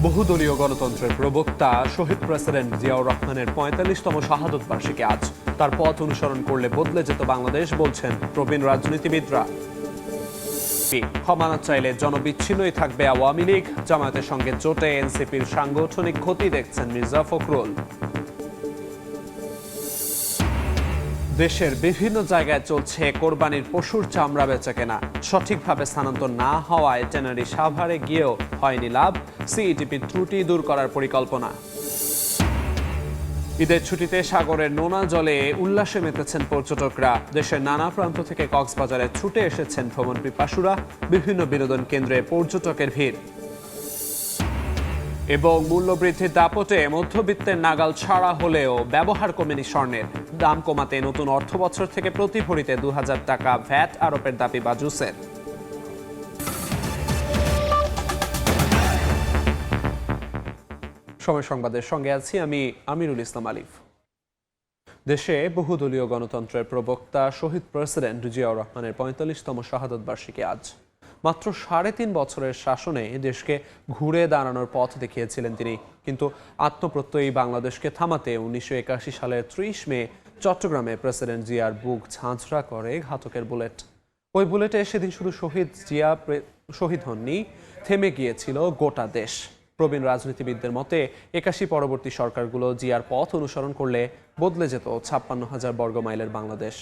বহুদলীয় গণতন্ত্রের প্রবক্তা শহীদ প্রেসিডেন্ট জিয়াউর রহমানের ৪৫তম শাহাদত বার্ষিকী আজ। তার পথ অনুসরণ করলে বদলে যেত বাংলাদেশ বলছেন প্রবীণ রাজনীতিবিদরা। ক্ষমা না চাইলে জনবিচ্ছিন্নই থাকবে আওয়ামী লীগ। জামায়াতের সঙ্গে জোটে এনসিপির সাংগঠনিক ক্ষতি দেখছেন মির্জা ফখরুল। দেশের বিভিন্ন জায়গায় চলছে কোরবানির পশুর চামড়া বেচাকেনা। সঠিকভাবে স্থানান্তর না হওয়ায় ট্যানারি সাভারে গিয়েও হয়নি লাভ। সিইটিপির ত্রুটি দূর করার পরিকল্পনা। ঈদের ছুটিতে সাগরের নোনা জলে উল্লাসে মেতেছেন পর্যটকরা। দেশের নানা প্রান্ত থেকে কক্সবাজারে ছুটে এসেছেন ভ্রমণ পিপাসুরা। বিভিন্ন বিনোদন কেন্দ্রে পর্যটকের ভিড়। এবং মূল্যবৃদ্ধির দাপটে মধ্যবিত্তের নাগাল ছাড়া হলেও ব্যবহার কমেনি স্বর্ণের। দাম কমাতে নতুন অর্থবছর থেকে প্রতি ভরিতে ২০০০ টাকা ভ্যাট আরোপের দাবি বাজুসের। সময় সংবাদের সঙ্গে আছি আমি আমিরুল ইসলাম আলিফ। দেশে বহুদলীয় গণতন্ত্রের প্রবক্তা শহীদ প্রেসিডেন্ট জিয়াউর রহমানের ৪৫তম শাহাদত বার্ষিকী আজ। মাত্র ৩.৫ বছরের শাসনে দেশকে ঘুরে দাঁড়ানোর পথ দেখিয়েছিলেন তিনি। কিন্তু আত্মপ্রত্যয়ী বাংলাদেশকে থামাতে ১৯৮১ সালের ৩০ মে চট্টগ্রামে প্রেসিডেন্ট জিয়ার বুক ঝাঁঝরা করে ঘাতকের বুলেট। ওই বুলেটে সেদিন শুধু শহীদ হননি, থেমে গিয়েছিল গোটা দেশ। প্রবীণ রাজনীতিবিদদের মতে ৮১ পরবর্তী সরকারগুলো জিয়ার পথ অনুসরণ করলে বদলে যেত ৫৬,০০০ বর্গ মাইলের বাংলাদেশ।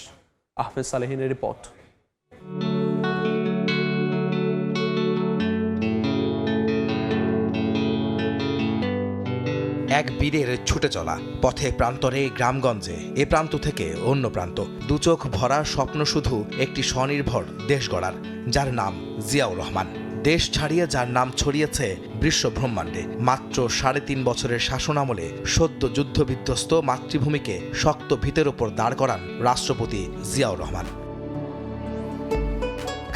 আহমেদ সালেহিনের রিপোর্ট। এক বীরের ছুটে চলা পথে, প্রান্তরে, গ্রামগঞ্জে, এ প্রান্ত থেকে অন্য প্রান্ত, দুচোখ ভরা স্বপ্ন শুধু একটি স্বনির্ভর দেশ গড়ার, যার নাম জিয়াউর রহমান। দেশ ছাড়িয়ে যার নাম ছড়িয়েছে বিশ্ব ব্রহ্মাণ্ডে। মাত্র ৩.৫ বছরের শাসনামলে সদ্য যুদ্ধবিধ্বস্ত মাতৃভূমিকে শক্ত ভিতের ওপর দাঁড় করান রাষ্ট্রপতি জিয়াউর রহমান।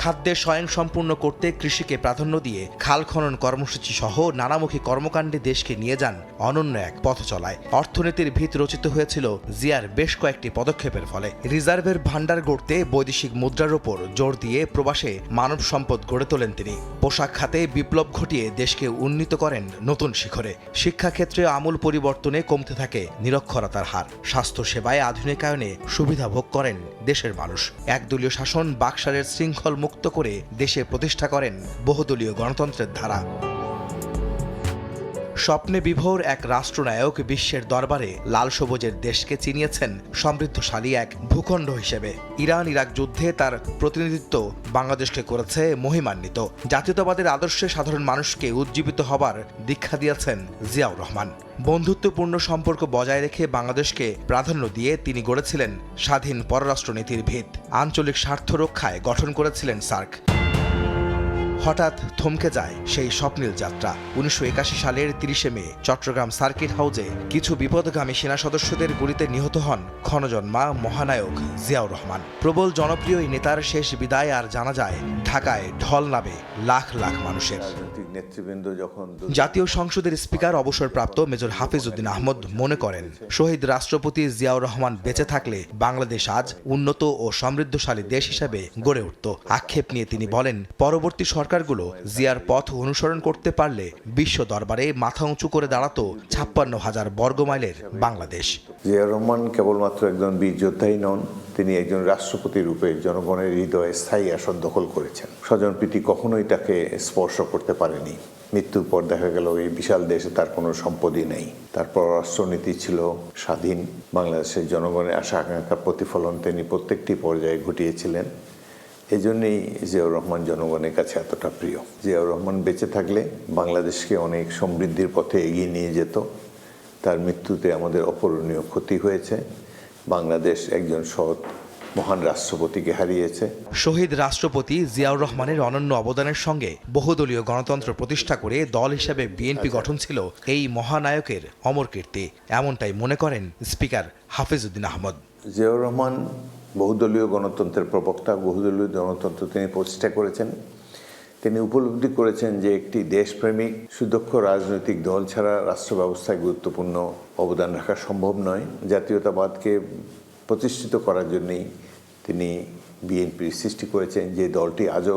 খাদ্যে স্বয়ংসম্পূর্ণ করতে কৃষিকে প্রাধান্য দিয়ে খাল খনন কর্মসূচি সহ নানামুখী কর্মকাণ্ডে দেশকে নিয়ে যান অনন্য এক পথ চলায়। অর্থনীতির ভিত রচিত হয়েছিল জিয়ার বেশ কয়েকটি পদক্ষেপের ফলে। রিজার্ভের ভাণ্ডার গড়তে বৈদেশিক মুদ্রার ওপর জোর দিয়ে প্রবাসে মানব সম্পদ গড়ে তোলেন তিনি। পোশাক খাতে বিপ্লব ঘটিয়ে দেশকে উন্নীত করেন নতুন শিখরে। শিক্ষাক্ষেত্রে আমূল পরিবর্তনে কমতে থাকে নিরক্ষরতার হার। স্বাস্থ্যসেবায় আধুনিকায়নে সুবিধা ভোগ করেন দেশের মানুষ। একদলীয় শাসন বাকশালের শৃঙ্খল মুক্ত করে দেশে প্রতিষ্ঠা করেন বহুদলীয় গণতন্ত্রের ধারা। স্বপ্নে বিভোর এক রাষ্ট্রনায়ক বিশ্বের দরবারে লাল সবুজের দেশকে চিনিয়েছেন সমৃদ্ধশালী এক ভূখণ্ড হিসেবে। ইরান ইরাক যুদ্ধে তার প্রতিনিধিত্ব বাংলাদেশকে করেছে মহিমান্বিত। জাতীয়তাবাদের আদর্শে সাধারণ মানুষকে উজ্জীবিত হবার দীক্ষা দিয়েছেন জিয়াউর রহমান। বন্ধুত্বপূর্ণ সম্পর্ক বজায় রেখে বাংলাদেশকে প্রাধান্য দিয়ে তিনি গড়েছিলেন স্বাধীন পররাষ্ট্রনীতির ভিত। আঞ্চলিক স্বার্থ রক্ষায় গঠন করেছিলেন সার্ক। হঠাৎ থমকে যায় সেই স্বপ্নিল যাত্রা। ১৯৮১ সালের ৩০ মে চট্টগ্রাম সার্কিট হাউজে কিছু বিপদগামী সেনা সদস্যদের গুলিতে নিহত হন ক্ষণজন্মা মহানায়ক জিয়াউর রহমান। প্রবল জনপ্রিয় এই নেতার শেষ বিদায় আর জানা যায় ঢাকায় ঢল নামে লাখ লাখ মানুষের। জাতীয় সংসদের স্পিকার অবসরপ্রাপ্ত মেজর হাফিজ উদ্দিন আহমদ মনে করেন, শহীদ রাষ্ট্রপতি জিয়াউর রহমান বেঁচে থাকলে বাংলাদেশ আজ উন্নত ও সমৃদ্ধশালী দেশ হিসেবে গড়ে উঠত। আক্ষেপ নিয়ে তিনি বলেন, পরবর্তী সরকারগুলো জিয়ার পথ অনুসরণ করতে পারলে বিশ্ব দরবারে মাথা উঁচু করে দাঁড়াতো ৫৬,০০০ বর্গমাইলের বাংলাদেশ। জিয়াউর রহমান কেবলমাত্র একজন বীর যোদ্ধাই নন, তিনি একজন রাষ্ট্রপতি রূপে জনগণের হৃদয়ে স্থায়ী আসন দখল করেছেন। স্বজনপ্রীতি কখনোই তাকে স্পর্শ করতে পারেনি। মৃত্যুর পর দেখা গেল এই বিশাল দেশে তার কোনো সম্পদই নেই। তার পররাষ্ট্রনীতি ছিল স্বাধীন। বাংলাদেশের জনগণের আশা আকাঙ্ক্ষার প্রতিফলন তিনি প্রত্যেকটি পর্যায়ে ঘটিয়েছিলেন। এই জন্যই জিয়াউর রহমান জনগণের কাছে এতটা প্রিয়। জিয়াউর রহমান বেঁচে থাকলে বাংলাদেশকে অনেক সমৃদ্ধির পথে এগিয়ে নিয়ে যেত। তার মৃত্যুতে আমাদের অপূরণীয় ক্ষতি হয়েছে। বাংলাদেশ একজন সৎ মহান রাষ্ট্রপতিকে হারিয়েছে। শহীদ রাষ্ট্রপতি জিয়াউর রহমানের অনন্য অবদানের সঙ্গে বহুদলীয় গণতন্ত্র প্রতিষ্ঠা করে দল হিসেবে বিএনপি গঠন ছিল এই মহানায়কের অমর কীর্তি। এমনটাই মনে করেন স্পিকার হাফিজ উদ্দিন আহমদ। জিয়াউর রহমান বহুদলীয় গণতন্ত্রের প্রবক্তা। বহুদলীয় গণতন্ত্র তিনি প্রতিষ্ঠা করেছেন। তিনি উপলব্ধি করেছেন যে একটি দেশপ্রেমিক সুদক্ষ রাজনৈতিক দল ছাড়া রাষ্ট্র ব্যবস্থায় গুরুত্বপূর্ণ অবদান রাখা সম্ভব নয়। জাতীয়তাবাদকে প্রতিষ্ঠিত করার জন্যই তিনি বিএনপির সৃষ্টি করেছেন, যে দলটি আজও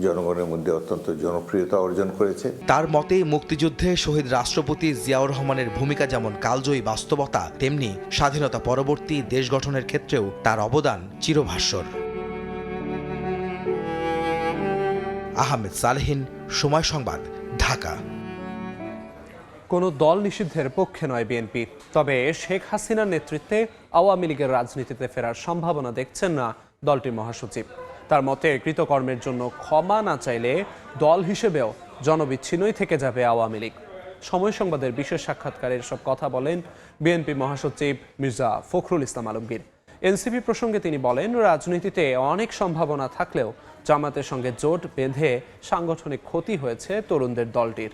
জনগণের মধ্যে অত্যন্ত জনপ্রিয়তা অর্জন করেছে। তার মতে মুক্তিযুদ্ধে শহীদ রাষ্ট্রপতি জিয়াউর রহমানের ভূমিকা যেমন কালজয়ী বাস্তবতা, তেমনি স্বাধীনতা পরবর্তী দেশ গঠনের ক্ষেত্রেও তার অবদান চিরভাস্বর। আহমেদ সালেহীন, সময় সংবাদ, ঢাকা। কোনো দল নিষিদ্ধের পক্ষে নয় বিএনপি, তবে শেখ হাসিনার নেতৃত্বে আওয়ামী লীগের রাজনীতিতে ফেরার সম্ভাবনা দেখছেন না দলটির মহাসচিব। তার মতে কৃতকর্মের জন্য ক্ষমা না চাইলে দল হিসেবেও জনবিচ্ছিন্নই থেকে যাবে আওয়ামী লীগ। সময় সংবাদের বিশেষ সাক্ষাৎকারে এসব কথা বলেন বিএনপি মহাসচিব মির্জা ফখরুল ইসলাম আলমগীর। এনসিপি প্রসঙ্গে তিনি বলেন, রাজনীতিতে অনেক সম্ভাবনা থাকলেও জামাতের সঙ্গে জোট বেঁধে সাংগঠনিক ক্ষতি হয়েছে তরুণদের দলটির।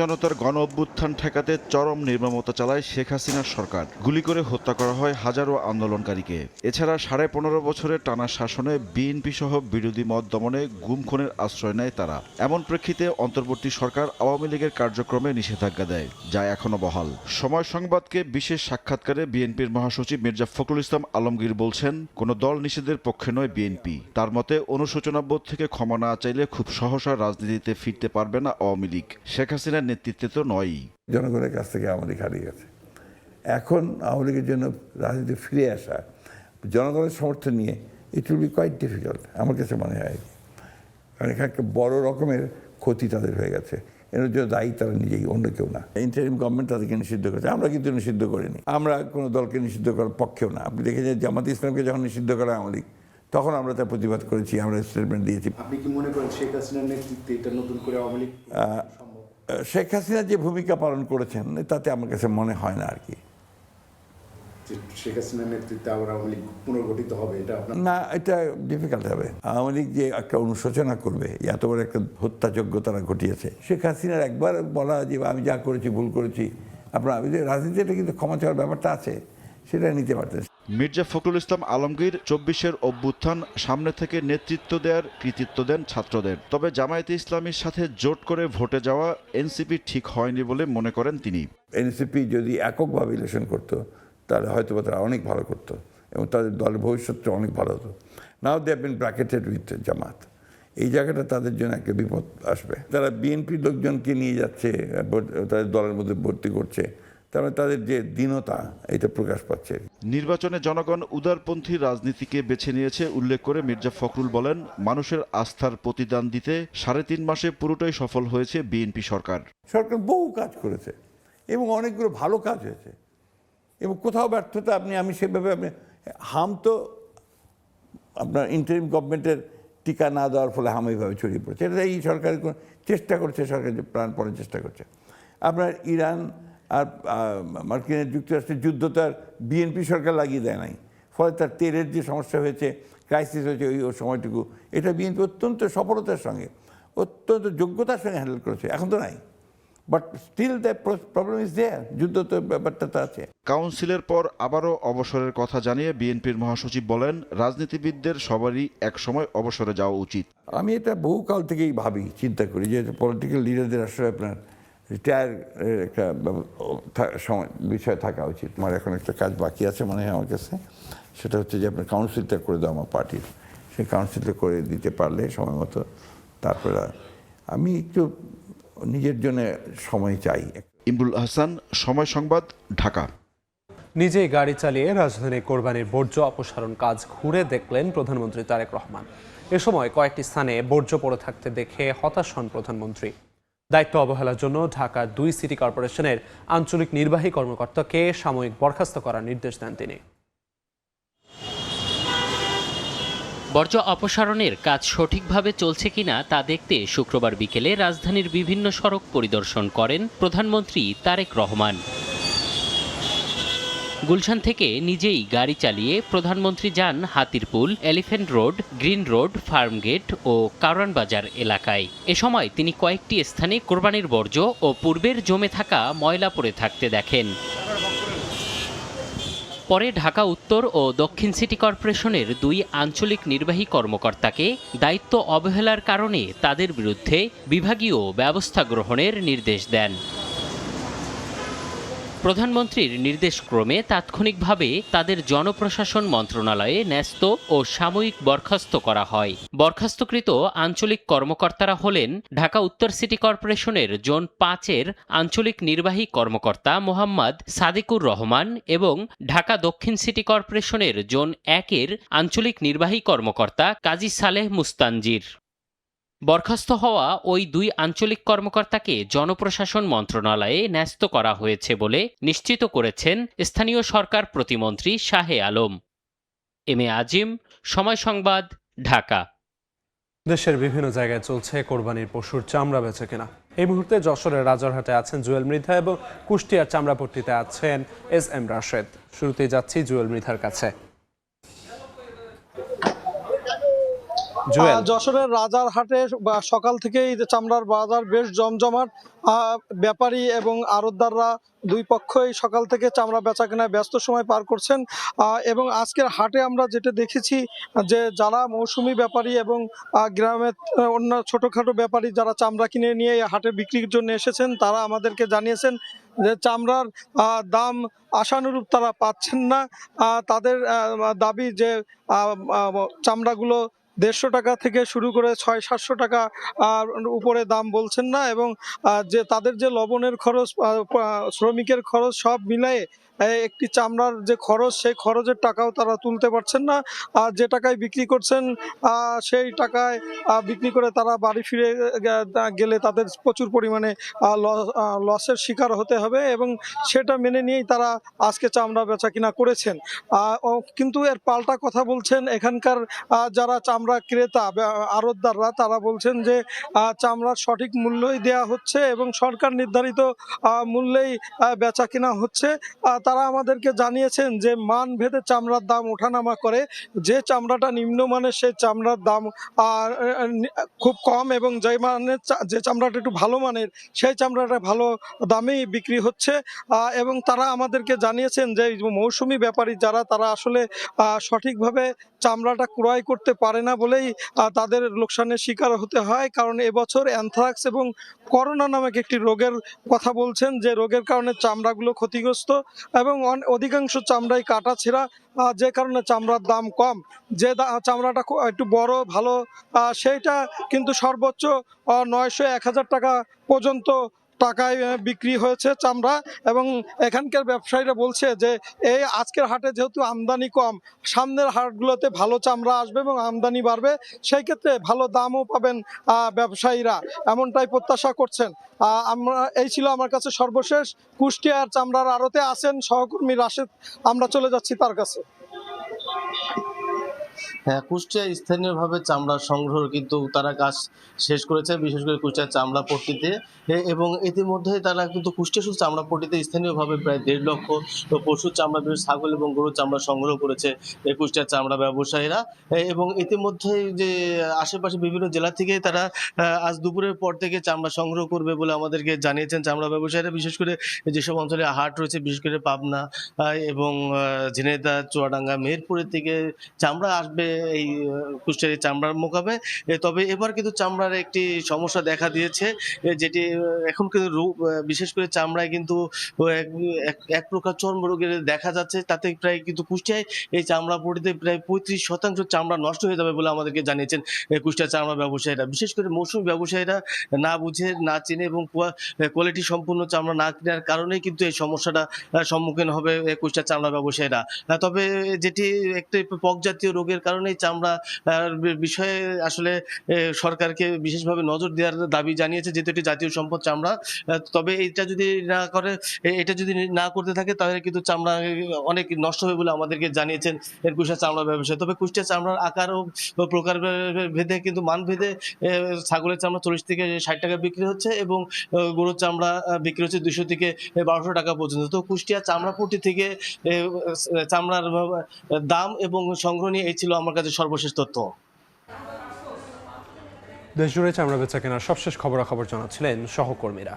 জনতার গণ অভ্যুত্থান ঠেকাতে চরম নির্মমতা চালায় শেখ হাসিনার সরকার। গুলি করে হত্যা করা হয় হাজারো আন্দোলনকারীকে। এছাড়া 15.5 বছরের টানা শাসনে বিএনপি সহ বিরোধী মত দমনে গুম খুনের আশ্রয় নেয় তারা। এমন প্রেক্ষিতে অন্তর্বর্তী সরকার আওয়ামী লীগের কার্যক্রমে নিষেধাজ্ঞা দেয়, যা এখনো বহাল। সময় সংবাদকে বিশেষ সাক্ষাৎকারে বিএনপির মহাসচিব মির্জা ফখরুল ইসলাম আলমগীর বলছেন, কোনো দল নিষেধের পক্ষে নয় বিএনপি। তার মতে অনুশোচনাবোধ থেকে ক্ষমা না চাইলে খুব সহসা রাজনীতিতে ফিরতে পারবে না আওয়ামী লীগ। শেখ হাসিনা নেতৃত্বে তো নয়ই। জনগণের কাছ থেকে আওয়ামী লীগ হারিয়ে গেছে। এখন আওয়ামী লীগের জন্য রাজনীতি ফিরে আসা জনগণের সমর্থন নিয়ে it will be quite difficult আমার কাছে মনে হয়। কারণ এখানে একটা বড় রকমের ক্ষতি তাদের হয়ে গেছে, এর জন্য দায়ী তারা নিজেই, অন্য কেউ না। ইন্টারিম গভর্নমেন্ট তাদেরকে নিষিদ্ধ করেছে, আমরা কিন্তু নিষিদ্ধ করিনি। আমরা কোনো দলকে নিষিদ্ধ করার পক্ষেও না। আপনি দেখেছেন জামাত ইসলামকে যখন নিষিদ্ধ করা আওয়ামী লীগ, তখন আমরা তার প্রতিবাদ করেছি, আমরা স্টেটমেন্ট দিয়েছি। আপনি কি মনে করেন শেখ হাসিনার নেতৃত্বে এটা নতুন করে আওয়ামী লীগ শেখ হাসিনা যে ভূমিকা পালন করেছেন তাতে আমার কাছে মনে হয় না আর কি শেখ হাসিনার নেতৃত্বে আবার আওয়ামী লীগ পুনর্গঠিত হবে, এটা না, এটা ডিফিকাল্ট হবে। আওয়ামী লীগ যে একটা অনুশোচনা করবে, এত বড় একটা হত্যাযজ্ঞ তারা ঘটিয়েছে। শেখ হাসিনার একবার বলা যে আমি যা করেছি ভুল করেছি, আপনার রাজনীতিতে কিন্তু ক্ষমা চাওয়ার ব্যাপারটা আছে, সেটা নিতে পারতেন। মির্জা ফখরুল ইসলাম আলমগীর 24-এর অভ্যুত্থান সামনে থেকে নেতৃত্ব দেওয়ার কৃতিত্ব দেন ছাত্রদের। তবে জামায়াতে ইসলামীর সাথে জোট করে ভোটে যাওয়া এনসিপি ঠিক হয়নি বলে মনে করেন তিনি। এনসিপি যদি এককভাবে ইলেকশন করতো তাহলে হয়তো তারা অনেক ভালো করতো এবং তাদের দলের ভবিষ্যৎটা অনেক ভালো হতো। নাও they have been bracketed with জামাত। এই জায়গাটা তাদের জন্য একটা বিপদ আসবে। তারা বিএনপির লোকজনকে নিয়ে যাচ্ছে, তাদের দলের মধ্যে ভর্তি করছে, তারপরে তাদের যে দীনতা এটা প্রকাশ পাচ্ছে। নির্বাচনে জনগণ উদারপন্থী রাজনীতিকে বেছে নিয়েছে উল্লেখ করে মির্জা ফখরুল বলেন, মানুষের আস্থার প্রতিদান দিতে 3.5 মাসে পুরোটাই সফল হয়েছে বিএনপি সরকার। সরকার বহু কাজ করেছে এবং অনেকগুলো ভালো কাজ হয়েছে এবং কোথাও ব্যর্থতা আমি সেভাবে হাম তো আপনার ইন্টারিম গভর্নমেন্টের টিকা না দেওয়ার ফলে হাম এইভাবে ছড়িয়ে পড়েছে। এটা এই সরকার চেষ্টা করছে, সরকার যে প্রাণপণে চেষ্টা করছে। আপনার ইরান আর মার্কিন যুক্তরাষ্ট্রের যুদ্ধ তো আর বিএনপি সরকার লাগিয়ে দেয় নাই, ফলে তার তেলের যে সমস্যা হয়েছে, ক্রাইসিস হয়েছে ওই সময়টুকু, এটা বিএনপি অত্যন্ত সফলতার সঙ্গে, অত্যন্ত যোগ্যতার সঙ্গে হ্যান্ডেল করেছে। এখন তো নাই, but still the problem is there, যুদ্ধ তো ব্যাপারটা তো আছে। কাউন্সিলের পর আবারও অবসরের কথা জানিয়ে বিএনপির মহাসচিব বলেন, রাজনীতিবিদদের সবারই এক সময় অবসরে যাওয়া উচিত। আমি এটা বহুকাল থেকেই ভাবি, চিন্তা করি যে পলিটিক্যাল লিডারদের আসলে আপনার রিটায়ার একটা সময় বিষয় থাকা উচিত। আমার এখন একটা কাজ বাকি আছে মনে হয় আমার কাছে, সেটা হচ্ছে যে আপনার কাউন্সিলটা করে দেওয়া আমার পার্টির, সেই কাউন্সিলটা করে দিতে পারলে সময় মতো, তারপরে আমি একটু নিজের জন্য সময় চাই। ইমরুল হাসান, সময় সংবাদ, ঢাকা। নিজেই গাড়ি চালিয়ে রাজধানী কোরবানির বর্জ্য অপসারণ কাজ ঘুরে দেখলেন প্রধানমন্ত্রী তারেক রহমান। এ সময় কয়েকটি স্থানে বর্জ্য পড়ে থাকতে দেখে হতাশ হন প্রধানমন্ত্রী। দায়িত্ব অবহেলার জন্য ঢাকার 2 সিটি কর্পোরেশনের আঞ্চলিক নির্বাহী কর্মকর্তাকে সাময়িক বরখাস্ত করার নির্দেশ দেন তিনি। বর্জ্য অপসারণের কাজ সঠিকভাবে চলছে কিনা তা দেখতে শুক্রবার বিকেলে রাজধানীর বিভিন্ন সড়ক পরিদর্শন করেন প্রধানমন্ত্রী তারেক রহমান। গুলশান থেকে নিজেই গাড়ি চালিয়ে প্রধানমন্ত্রী যান হাতিরপুল, এলিফ্যান্ট রোড, গ্রিন রোড, ফার্মগেট ও কারওয়ান বাজার এলাকায়। এ সময় তিনি কয়েকটি স্থানে কোরবানির বর্জ্য ও পূর্বের জমে থাকা ময়লা পড়ে থাকতে দেখেন। পরে ঢাকা উত্তর ও দক্ষিণ সিটি কর্পোরেশনের 2 আঞ্চলিক নির্বাহী কর্মকর্তাকে দায়িত্ব অবহেলার কারণে তাদের বিরুদ্ধে বিভাগীয় ব্যবস্থা গ্রহণের নির্দেশ দেন। প্রধানমন্ত্রীর নির্দেশক্রমে তাৎক্ষণিকভাবে তাদের জনপ্রশাসন মন্ত্রণালয়ে ন্যস্ত ও সাময়িক বরখাস্ত করা হয়। বরখাস্তকৃত আঞ্চলিক কর্মকর্তারা হলেন ঢাকা উত্তর সিটি কর্পোরেশনের জোন 5-এর আঞ্চলিক নির্বাহী কর্মকর্তা মোহাম্মদ সাদিকুর রহমান এবং ঢাকা দক্ষিণ সিটি কর্পোরেশনের জোন 1-এর আঞ্চলিক নির্বাহী কর্মকর্তা কাজী সালেহ মুস্তানজির। বরখাস্ত হওয়া ওই 2 আঞ্চলিক কর্মকর্তাকে জনপ্রশাসন মন্ত্রণালয়ে ন্যস্ত করা হয়েছে বলে নিশ্চিত করেছেন স্থানীয় সরকার প্রতিমন্ত্রী শাহে আলম। এম এ আজিম, সময় সংবাদ, ঢাকা। দেশের বিভিন্ন জায়গায় চলছে কোরবানির পশুর চামড়া বেচাকেনা। এই মুহূর্তে যশোরের রাজারহাটে আছেন জুয়েল মৃধা এবং কুষ্টিয়ার চামড়াপট্টিতে আছেন SM রাশেদ। শুরুতেই যাচ্ছি জুয়েল মৃধার কাছে। যশোরের রাজারহাটে সকাল থেকেই চামড়ার বাজার বেশ জমজমাট। ব্যাপারী এবং আড়তদাররা দুই পক্ষই সকাল থেকে চামড়া বেচা কেনায় ব্যস্ত সময় পার করছেন। এবং আজকের হাটে আমরা যেটা দেখেছি যে যারা মৌসুমি ব্যাপারী এবং গ্রামের অন্য ছোটোখাটো ব্যাপারী যারা চামড়া কিনে নিয়ে হাটে বিক্রির জন্য এসেছেন, তারা আমাদেরকে জানিয়েছেন যে চামড়ার দাম আশানুরূপ তারা পাচ্ছেন না। তাদের দাবি যে চামড়াগুলো 150 টাকা থেকে শুরু করে 600-700 টাকা উপরে দাম বলছেন না, এবং যে তাদের যে লবণের খরচ, শ্রমিকের খরচ সব মিলায়ে একটি চামড়ার যে খরচ, সেই খরচের টাকাও তারা তুলতে পারছেন না। যে টাকায় বিক্রি করছেন সেই টাকায় বিক্রি করে তারা বাড়ি ফিরে গেলে তাদের প্রচুর পরিমাণে লসের শিকার হতে হবে, এবং সেটা মেনে নিয়েই তারা আজকে চামড়া বেচা কিনা করেছেন। কিন্তু এর পাল্টা কথা বলছেন এখানকার যারা চামড়া ক্রেতা আড়তদাররা, তারা বলছেন যে চামড়ার সঠিক মূল্যই দেয়া হচ্ছে এবং সরকার নির্ধারিত মূল্যেই বেচা কিনা হচ্ছে। তারা আমাদেরকে জানিয়েছেন যে মান ভেদে চামড়ার দাম ওঠানামা করে। যে চামড়াটা নিম্নমানের সেই চামড়ার দাম খুব কম, এবং যে চামড়াটা একটু ভালো মানের সেই চামড়াটা ভালো দামেই বিক্রি হচ্ছে। এবং তারা আমাদেরকে জানিয়েছেন যে মৌসুমি ব্যাপারী যারা, তারা আসলে সঠিকভাবে চামড়াটা ক্রয় করতে পারে না বলেই তাদের লোকসানের শিকার হতে হয়। কারণ এবছর অ্যানথ্রাক্স এবং করোনা নামক একটি রোগের কথা বলছেন, যে রোগের কারণে চামড়াগুলো ক্ষতিগ্রস্ত এবং অধিকাংশ চামড়াই কাটা ছেঁড়া, যে কারণে চামড়ার দাম কম। যে চামড়াটা একটু বড় ভালো সেইটা কিন্তু সর্বোচ্চ 900-1000 টাকা পর্যন্ত টাকায় বিক্রি হয়েছে চামড়া। এবং এখানকার ব্যবসায়ীরা বলছে যে এই আজকের হাটে যেহেতু আমদানি কম, সামনের হাটগুলোতে ভালো চামড়া আসবে এবং আমদানি বাড়বে, সেই ক্ষেত্রে ভালো দামও পাবেন ব্যবসায়ীরা, এমনটাই প্রত্যাশা করছেন। এই ছিল আমার কাছে সর্বশেষ। কুষ্টিয়ার চামড়ার আড়তে আছেন সহকর্মী রাশেদ, আমরা চলে যাচ্ছি তার কাছে। হ্যাঁ, কুষ্টিয়ায় স্থানীয়ভাবে চামড়া সংগ্রহ কিন্তু তারা কাজ শেষ করেছে, বিশেষ করে কুষ্টিয়ার চামড়াপট্টিতে। এবং ইতিমধ্যে তারা কিন্তু কুষ্টিয়া শুধু চামড়াপট্টিতে স্থানীয়ভাবে প্রায় 1.5 লক্ষ পশুর চামড়া, বিশেষ ছাগল এবং গরুর চামড়া সংগ্রহ করেছে কুষ্টিয়ার চামড়া ব্যবসায়ীরা। এবং ইতিমধ্যে যে আশেপাশে বিভিন্ন জেলা থেকে তারা আজ দুপুরের পর থেকে চামড়া সংগ্রহ করবে বলে আমাদেরকে জানিয়েছেন চামড়া ব্যবসায়ীরা। বিশেষ করে যেসব অঞ্চলে হাট রয়েছে, বিশেষ করে পাবনা এবং ঝিনাইদহ, চুয়াডাঙ্গা, মেহেরপুরের থেকে চামড়া আসবে এই কুষ্টিয়ার চামড়ার মোকামে। তবে এবার কিন্তু চামড়ার একটি সমস্যা দেখা দিয়েছে, যেটি এখন কিন্তু বিশেষ করে চামড়ায় কিন্তু এক প্রকার চর্মরোগের দেখা যাচ্ছে। তাতে প্রায় কিন্তু কুষ্টিয়ায় এই চামড়াপট্টিতে প্রায় 35% চামড়া নষ্ট হয়ে যাবে বলে আমাদেরকে জানিয়েছেন কুষ্টিয়ার চামড়া ব্যবসায়ীরা। বিশেষ করে মৌসুমী ব্যবসায়ীরা না বুঝে, না চিনে এবং কোয়ালিটি সম্পূর্ণ চামড়া না কেনার কারণে কিন্তু এই সমস্যাটা সম্মুখীন হবে কুষ্টিয়ার চামড়া ব্যবসায়ীরা। তবে যেটি একটি পক জাতীয় রোগের কারণে চামড়া বিষয়ে আসলে সরকারকে বিশেষভাবে নজর দেওয়ার দাবি জানিয়েছে, যেহেতু এটি জাতীয় সম্পদ চামড়া। তবে এটা যদি না করতে থাকে তাহলে কিন্তু চামড়া অনেক নষ্ট হবে বলে আমাদেরকে জানিয়েছেন কুষ্টিয়া চামড়া ব্যবসায়ী। তবে কুষ্টিয়া চামড়ার আকার ও প্রকার ভেদে কিন্তু মান ভেদে ছাগলের চামড়া 40 থেকে 60 টাকা বিক্রি হচ্ছে এবং গরুর চামড়া বিক্রি হচ্ছে 200 থেকে 1200 টাকা পর্যন্ত। তো কুষ্টিয়া চামড়াপট্টি থেকে চামড়ার দাম এবং সংগ্রহ নিয়ে এই ছিল আমার কাছে সর্বশেষ তথ্য। দেশজুড়ে চামড়া বেচা কেনার সবশেষ খবরাখবর জানাচ্ছিলেন সহকর্মীরা।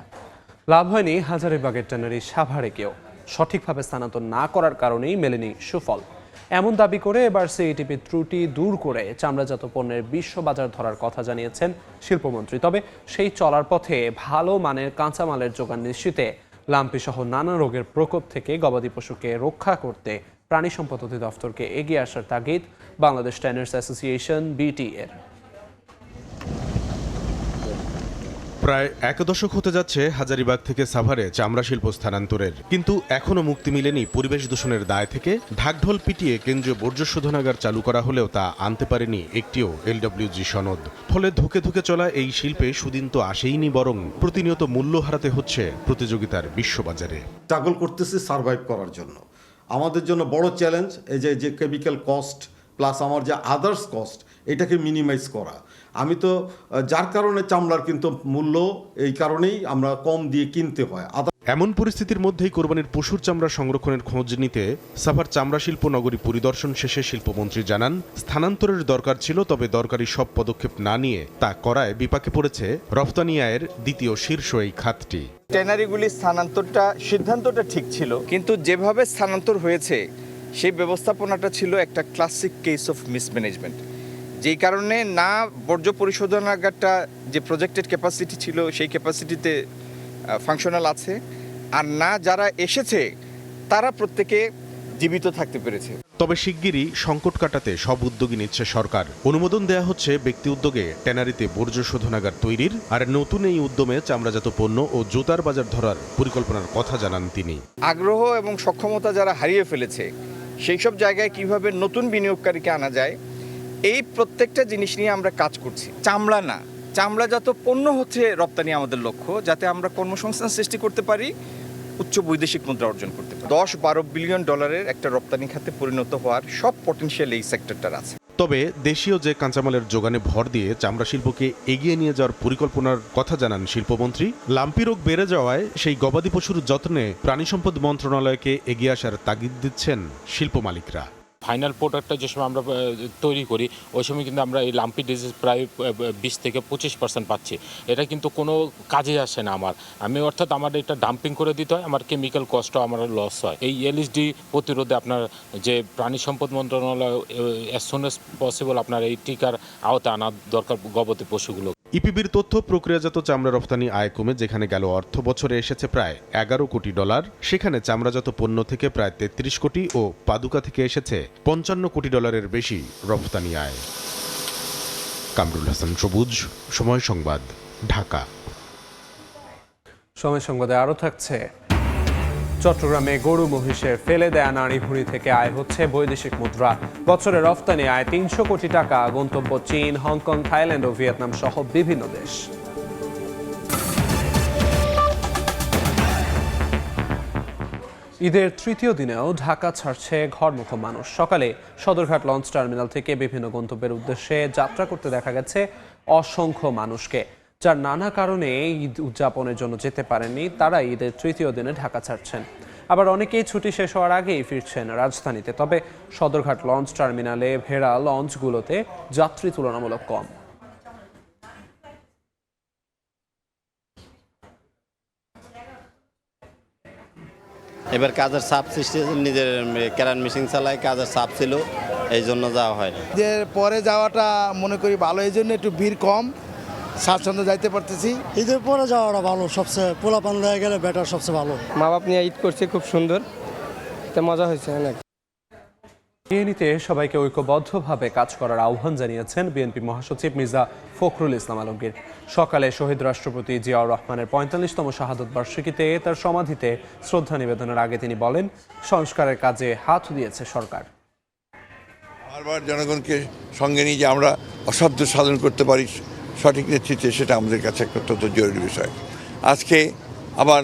লাভ হয়নি হাজারীবাগের ট্যানারি সাভারেকেও, সঠিকভাবে স্থানান্তর না করার কারণেই মেলেনি সুফল, এমন দাবি করে এবার সিইটিপি ত্রুটি দূর করে চামড়াজাত পণ্যের বিশ্ব বাজার ধরার কথা জানিয়েছেন শিল্পমন্ত্রী। তবে সেই চলার পথে ভালো মানের কাঁচামালের যোগান নিশ্চিতে লাম্পি সহ নানা রোগের প্রকোপ থেকে গবাদি পশুকে রক্ষা করতে প্রাণী সম্পদ অধিদপ্তরকে এগিয়ে আসার তাগিদ বাংলাদেশ ট্যানার্স অ্যাসোসিয়েশন বিটি এর। প্রায় এক দশক হতে যাচ্ছে হাজারীবাগ থেকে সাভারে চামড়া শিল্প স্থানান্তরের, কিন্তু এখনো মুক্তি মিলেনি পরিবেশ দূষণের দায় থেকে। ঢাকঢোল পিটিয়ে কেন্দ্রীয় বর্জ্য শোধনাগার চালু করা হলেও তা আনতে পারেনি একটিও এলডব্লিউজি সনদ। ফলে ধুকে ধুকে চলা এই শিল্পে সুদিন তো আসেইনি, বরং প্রতিনিয়ত মূল্য হারাতে হচ্ছে প্রতিযোগিতার বিশ্ববাজারে। স্ট্রাগল করতেছি সার্ভাইভ করার জন্য। আমাদের জন্য বড় চ্যালেঞ্জ এই যে কেমিক্যাল কস্ট প্লাস আমার যে আদার্স কস্ট, এটাকে মিনিমাইজ করা। আমি তো যার কারণে চামড়ার কিন্তু মূল্য এই কারণেই আমরা কম দিয়ে কিনতে হয়। এমন পরিস্থিতির মধ্যেই কোরবানির পশুর চামড়া সংরক্ষণের খোঁজ নিতে সাভার চামড়া শিল্প নগরী পরিদর্শন শেষে শিল্পমন্ত্রী জানান, স্থানান্তরের দরকার ছিল, তবে দরকারি সব পদক্ষেপ না নিয়ে তা করায় বিপাকে পড়েছে রফতানি আয়ের দ্বিতীয় শীর্ষ এই খাতটি। ট্যানারিগুলি স্থানান্তরটা সিদ্ধান্তটা ঠিক ছিল, কিন্তু যেভাবে স্থানান্তর হয়েছে সেই ব্যবস্থাপনাটা ছিল একটা ক্লাসিক কেস অফ মিসম্যানেজমেন্ট, যেই কারণে না বর্জ্য পরিশোধনাগারটা যে প্রজেক্টেড ক্যাপাসিটি ছিল সেই ক্যাপাসিটিতে ফাংশনাল আছে, আর না যারা এসেছে তারা প্রত্যেকে জীবিত থাকতে পেরেছে। তবে শিগগিরই সংকট কাটাতে সব উদ্যোগী নিচ্ছে সরকার। অনুমোদন দেয়া হচ্ছে ব্যক্তি উদ্যোগে ট্যানারিতে বর্জ্য শোধনাগার তৈরির, আর নতুন এই উদ্যমে চামড়াজাত পণ্য ও জুতার বাজার ধরার পরিকল্পনার কথা জানান তিনি। আগ্রহ এবং সক্ষমতা যারা হারিয়ে ফেলেছে সেই সব জায়গায় কিভাবে নতুন বিনিয়োগকারীকে আনা যায়, এই প্রত্যেকটা জিনিস নিয়ে আমরা কাজ করছি। চামড়া না, চামড়াজাত পণ্য হচ্ছে রপ্তানি আমাদের লক্ষ্য, যাতে আমরা কর্মসংস্থান সৃষ্টি করতে পারি, উচ্চ বৈদেশিক মুদ্রা অর্জন করতে পারি। 10-12 বিলিয়ন ডলারের একটা রপ্তানি খাতে পরিণত হওয়ার সব পটেনশিয়াল এই সেক্টরটার আছে। তবে দেশীয় যে কাঁচামালের যোগানে ভর দিয়ে চামড়া শিল্পকে এগিয়ে নিয়ে যাওয়ার পরিকল্পনার কথা জানান শিল্পমন্ত্রী। লাম্পি রোগ বেড়ে যাওয়ায় সেই গবাদি পশুর যত্নে প্রাণী সম্পদ মন্ত্রণালয়কে এগিয়ে আসার তাগিদ দিচ্ছেন শিল্প মালিকরা। ফাইনাল প্রোডাক্টটা যে সময় আমরা তৈরি করি ওই সময় কিন্তু আমরা এই লাম্পি ডিজিজ প্রায় 20-25% পাচ্ছি। এটা কিন্তু কোনো কাজে আসে না আমি অর্থাৎ আমার এটা ডাম্পিং করে দিতে হয়, আমার কেমিক্যাল কস্টও আমার লস হয়। এই এলএসডি প্রতিরোধে আপনার যে প্রাণী সম্পদ মন্ত্রণালয় অ্যাজ সুন অ্যাজ পসিবল আপনার এই টিকার আওতায় আনার দরকার গবাদি পশুগুলো। ইপিবির তথ্য, প্রক্রিয়াজাত চামড়া রফতানি আয় কমে যেখানে গেল অর্থ বছরে এসেছে প্রায় 11 কোটি ডলার, সেখানে চামড়াজাত পণ্য থেকে প্রায় 33 কোটি ও পাদুকা থেকে এসেছে 55 কোটি ডলারের বেশি রফতানি আয়। কামরুল হাসান সবুজ, সময় সংবাদ, ঢাকা। সময় সংবাদে আরও থাকছে, চট্টগ্রামে গরু মহিষের ফেলে দেয়া নাড়ি ভুঁড়ি থেকে আয় হচ্ছে বৈদেশিক মুদ্রা। বছরে রফতানি আয় 300 কোটি টাকা। গন্তব্য চীন, হংকং, থাইল্যান্ড ও ভিয়েতনাম সহ বিভিন্ন দেশ। ঈদের তৃতীয় দিনেও ঢাকা ছাড়ছে ঘরমুখো মানুষ। সকালে সদরঘাট লঞ্চ টার্মিনাল থেকে বিভিন্ন গন্তব্যের উদ্দেশ্যে যাত্রা করতে দেখা গেছে অসংখ্য মানুষকে, যার নানা কারণে ঈদ উদযাপনের জন্য যেতে পারেননি তারা ঈদের তৃতীয় দিনে ঢাকা ছাড়ছেন। আবার অনেকেই ছুটি শেষ হওয়ার আগেই ফিরছেন রাজধানীতে। তবে সদরঘাট লঞ্চ টার্মিনালে ভেড়া লঞ্চগুলোতে যাত্রী তুলনামূলক কম। এবার কাজের চাপ সৃষ্টি, নিজের ক্যারান মেশিন চালায়, কাজের চাপ ছিল, এই জন্য যাওয়া হয় না। ঈদের পরে যাওয়াটা মনে করি ভালো, এই জন্য একটু ভিড় কম, স্বাচ্ছন্দ্য যাইতে পারতেছি। ঈদের পরে যাওয়াটা ভালো, সবচেয়ে পোলাপান হয়ে গেলে বেটার, সবচেয়ে ভালো। মা বাপ নিয়ে ঈদ করছে, খুব সুন্দর, মজা হয়েছে অনেক। এ নিতে সবাইকে ঐক্যবদ্ধভাবে কাজ করার আহ্বান জানিয়েছেন বিএনপি মহাসচিব মির্জা ফখরুল ইসলাম আলমগীর। সকালে শহীদ রাষ্ট্রপতি জিয়াউর রহমানের 45তম শাহাদত বার্ষিকীতে তার সমাধিতে শ্রদ্ধা নিবেদনের আগে তিনি বলেন, সংস্কারের কাজে হাত দিয়েছে সরকার। বারবার জনগণকে সঙ্গে নিয়ে যে আমরা অসাধ্য সাধন করতে পারি সঠিক নেতৃত্বে, সেটা আমাদের কাছে একটা অত্যন্ত জরুরি বিষয়। আজকে আবার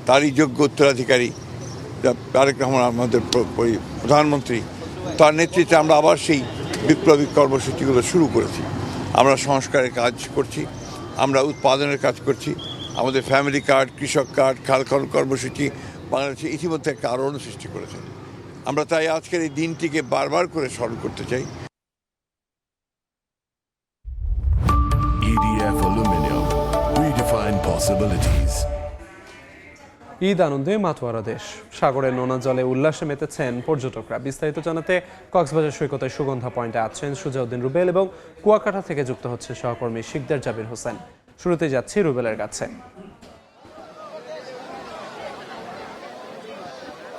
তারই যোগ্য উত্তরাধিকারী তারেক রহমান আমাদের প্রধানমন্ত্রী, তার নেতৃত্বে আমরা আবার সেই বিপ্লবী কর্মসূচিগুলো শুরু করেছি। আমরা সংস্কারের কাজ করছি, আমরা উৎপাদনের কাজ করছি। আমাদের ফ্যামিলি কার্ড, কৃষক কার্ড, খাল খনন কর্মসূচি বাংলাদেশে ইতিমধ্যে একটা আলোড়ন সৃষ্টি করেছে। আমরা তাই আজকের এই দিনটিকে বারবার করে স্মরণ করতে চাই। EDF Aluminium, redefine possibilities. Eid আনন্দে মাতোয়ারা দেশ। সাগরের নোনা জলে উল্লাসে মেতেছেন পর্যটকরা। বিস্তারিত জানাতে কক্সবাজার সৈকতের সুগন্ধা পয়েন্টে আছেন সুজাউদ্দিন রুবেল এবং কুয়াকাটা থেকে যুক্ত হচ্ছে সহকর্মী শিকদার জাবির হোসেন। শুরুতে যাচ্ছি রুবেলের কাছে।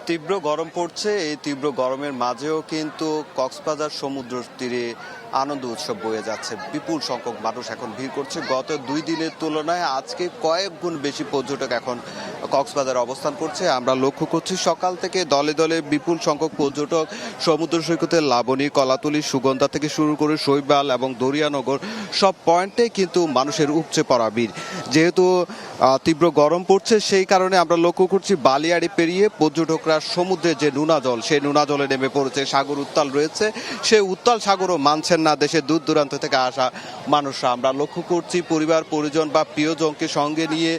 তীব্র গরম পড়ছে, এই তীব্র গরমের মাঝেও কিন্তু কক্সবাজার সমুদ্র তীরে আনন্দ উৎসব বয়ে যাচ্ছে। বিপুল সংখ্যক মানুষ এখন ভিড় করছে। গত 2 দিনের তুলনায় আজকে কয়েক গুণ বেশি পর্যটক এখন কক্সবাজারে অবস্থান করছে। আমরা লক্ষ্য করছি সকাল থেকে দলে দলে বিপুল সংখ্যক পর্যটক সমুদ্র সৈকতে লাবণী, কলাতলি, সুগন্ধা থেকে শুরু করে শৈবাল এবং দরিয়ানগর সব পয়েন্টে কিন্তু মানুষের উপচে পড়া ভিড়। যেহেতু তীব্র গরম পড়ছে সেই কারণে আমরা লক্ষ্য করছি বালিয়াড়ি পেরিয়ে পর্যটকরা সমুদ্রে যে নোনা জল, সেই নোনা জলে নেমে পড়েছে। সাগর উত্তাল রয়েছে, সেই উত্তাল সাগরও মানছেন না দেশের দূর দূরান্ত থেকে আসা মানুষরা। আমরা লক্ষ্য করছি পরিবার পরিজন বা প্রিয়জনকে সঙ্গে নিয়ে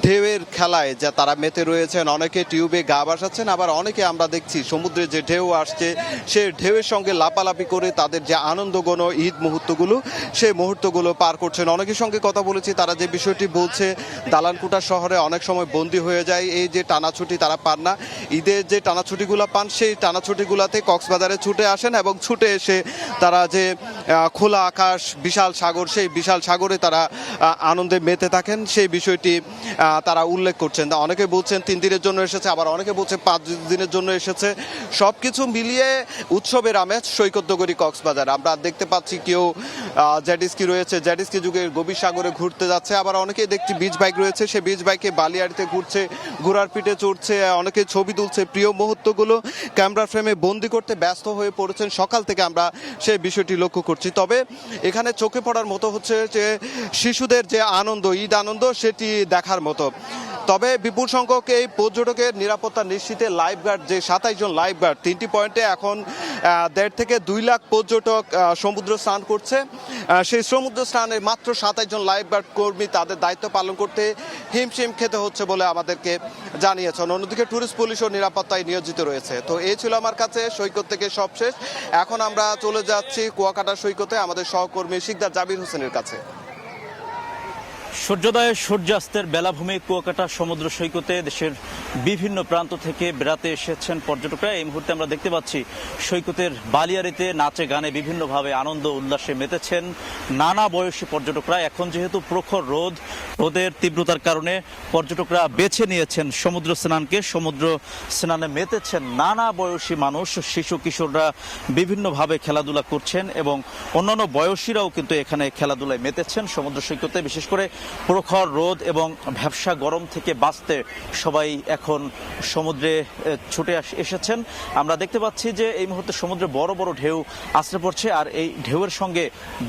ঢেউয়ের খেলায় যা তারা মেতে রয়েছেন। অনেকে টিউবে গা ভাসাচ্ছেন, আবার অনেকে আমরা দেখছি সমুদ্রে যে ঢেউ আসছে সেই ঢেউয়ের সঙ্গে লাপালাপি করে তাদের যে আনন্দঘন ঈদ মুহূর্তগুলো সেই মুহূর্তগুলো পার করছেন। অনেকের সঙ্গে কথা বলেছি, তারা যে বিষয়টি বলছে দালানকুটা শহরে অনেক সময় বন্দী হয়ে যায়, এই যে টানা ছুটি তারা পান না। ঈদের যে টানা ছুটিগুলো পান সেই টানা ছুটিগুলোতে কক্সবাজারে ছুটে আসেন এবং ছুটে এসে তারা যে খোলা আকাশ, বিশাল সাগর, সেই বিশাল সাগরে তারা আনন্দে মেতে থাকেন, সেই বিষয়টি তারা উল্লেখ করছেন। অনেকে বলছেন 3 দিনের জন্য এসেছে, আবার অনেকে বলছে 5 দিনের জন্য এসেছে। সব কিছু মিলিয়ে উৎসবের আমেজ সৈকত নগরী কক্সবাজার। আমরা দেখতে পাচ্ছি কেউ জেটস্কি রয়েছে, জেটস্কি যুগে গভীর সাগরে ঘুরতে যাচ্ছে, আবার অনেকেই দেখছি বিচ বাইক রয়েছে, সে বিচ বাইকে বালিয়াড়িতে ঘুরছে, ঘোড়ার পিঠে চড়ছে, অনেকে ছবি তুলছে। প্রিয় মুহূর্তগুলো ক্যামেরা ফ্রেমে বন্দি করতে ব্যস্ত হয়ে পড়েছেন। সকাল থেকে আমরা সেই বিষয়টি লক্ষ্য করছি। তবে এখানে চোখে পড়ার মতো হচ্ছে যে শিশুদের যে আনন্দ, ঈদ আনন্দ, সেটি দেখার মতো। তবে বিপুল সংখ্যক এই পর্যটকের নিরাপত্তা নিশ্চিতে লাইফগার্ড, যে 27 জন লাইফগার্ড 3টি পয়েন্টে এখন 1.5 থেকে 2 লাখ পর্যটক সমুদ্র স্নান করছে। সেই সমুদ্র স্নানে মাত্র 27 জন লাইফগার্ড কর্মী তাদের দায়িত্ব পালন করতে হিমশিম খেতে হচ্ছে বলে আমাদেরকে জানিয়েছেন। অন্যদিকে ট্যুরিস্ট পুলিশও নিরাপত্তায় নিয়োজিত রয়েছে। তো এই ছিল আমার কাছে সৈকত থেকে সব শেষ। এখন আমরা চলে যাচ্ছি কুয়াকাটা সৈকতে আমাদের সহকর্মী শিকদার জাবির হোসেনের কাছে। সূর্যোদয় সূর্যাস্তের বেলাভূমি কুয়াকাটা সমুদ্র সৈকতে দেশের বিভিন্ন প্রান্ত থেকে বেড়াতে এসেছেন পর্যটকরা। এই মুহূর্তে আমরা দেখতে পাচ্ছি সৈকতের বালিয়াড়িতে নাচে গানে বিভিন্নভাবে আনন্দ উল্লাসে মেতেছেন নানা বয়সী পর্যটকরা। এখন যেহেতু প্রখর রোদের তীব্রতার কারণে পর্যটকরা বেছে নিয়েছেন সমুদ্র স্নানকে। সমুদ্র স্নানে মেতেছেন নানা বয়সী মানুষ, শিশু কিশোররা বিভিন্নভাবে খেলাধুলা করছেন এবং অন্যান্য বয়সীরাও কিন্তু এখানে খেলাধুলায় মেতেছেন সমুদ্র সৈকতে। বিশেষ করে প্রখর রোদ এবং ভ্যাপসা গরম থেকে বাঁচতে সবাই এখন সমুদ্রে ছুটে এসেছেন। আমরা দেখতে পাচ্ছি যে এই মুহূর্তে সমুদ্রে বড় বড় ঢেউ আছড়ে পড়ছে, আর এই ঢেউয়ের সঙ্গে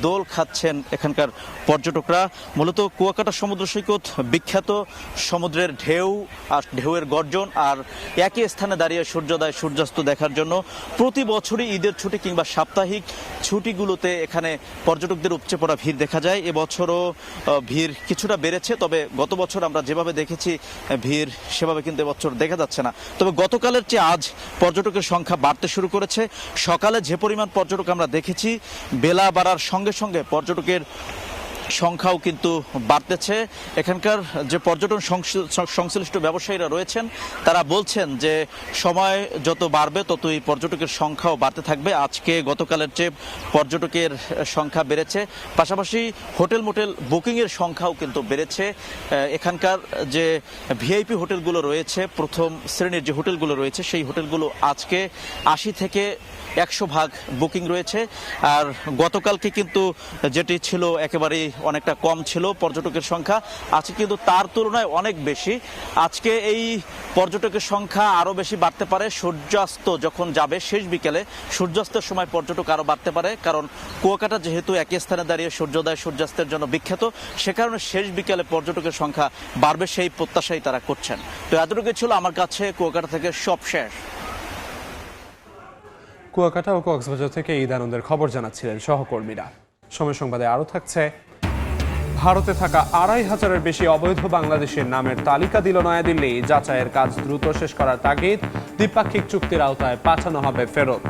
দোল খাচ্ছেন এখানকার পর্যটকরা। মূলত কুয়াকাটা সমুদ্র সৈকত বিখ্যাত সমুদ্রের ঢেউ আর ঢেউয়ের গর্জন, আর একই স্থানে দাঁড়িয়ে সূর্যোদয় সূর্যাস্ত দেখার জন্য প্রতি বছরই ঈদের ছুটি কিংবা সাপ্তাহিক ছুটিগুলোতে এখানে পর্যটকদের উপচে পড়া ভিড় দেখা যায়। এবছরও ভিড় কিছুটা বেড়েছে, তবে গত বছর আমরা যেভাবে দেখেছি ভিড় সেভাবে কিন্তু এবছর দেখা যাচ্ছে না। তবে গতকালের চেয়ে আজ পর্যটকের সংখ্যা বাড়তে শুরু করেছে। সকালে যে পরিমাণ পর্যটক আমরা দেখেছি, বেলা বাড়ার সঙ্গে সঙ্গে পর্যটকের সংখ্যাও কিন্তু বাড়তেছে। এখানকার যে পর্যটন সংশ্লিষ্ট ব্যবসায়ীরা রয়েছেন তারা বলছেন যে সময় যত বাড়বে ততই পর্যটকের সংখ্যাও বাড়তে থাকবে। আজকে গতকালের চেয়ে পর্যটকের সংখ্যা বেড়েছে, পাশাপাশি হোটেল মোটেল বুকিংয়ের সংখ্যাও কিন্তু বেড়েছে। এখানকার যে ভিআইপি হোটেলগুলো রয়েছে, প্রথম শ্রেণীর যে হোটেলগুলো রয়েছে, সেই হোটেলগুলো আজকে 80 থেকে 100 ভাগ বুকিং রয়েছে। আর গতকালকে কিন্তু যেটি ছিল একেবারেই অনেকটা কম ছিল পর্যটকের সংখ্যা, আজকে কিন্তু তার তুলনায় অনেক বেশি। আজকে এই পর্যটকের সংখ্যা আরও বেশি বাড়তে পারে। সূর্যাস্ত যখন যাবে শেষ বিকেলে, সূর্যাস্তের সময় পর্যটক আরও বাড়তে পারে, কারণ কুয়াকাটা যেহেতু একই স্থানে দাঁড়িয়ে সূর্যোদয় সূর্যাস্তের জন্য বিখ্যাত, সে কারণে শেষ বিকেলে পর্যটকের সংখ্যা বাড়বে সেই প্রত্যাশাই তারা করছেন। তো এতটুকু ছিল আমার কাছে কুয়াকাটা থেকে সব শেষ। কুয়াকাটা ও কক্সবাজার থেকে ঈদ আনন্দের খবর জানাচ্ছিলেন সহকর্মীরা। সময় সংবাদে আরও থাকছে, ভারতে থাকা ২৫০০-এর বেশি অবৈধ বাংলাদেশের নামের তালিকা দিল নয়াদিল্লি। যাচাইয়ের কাজ দ্রুত শেষ করার তাগিদ, দ্বিপাক্ষিক চুক্তির আওতায় পাঠানো হবে ফেরত।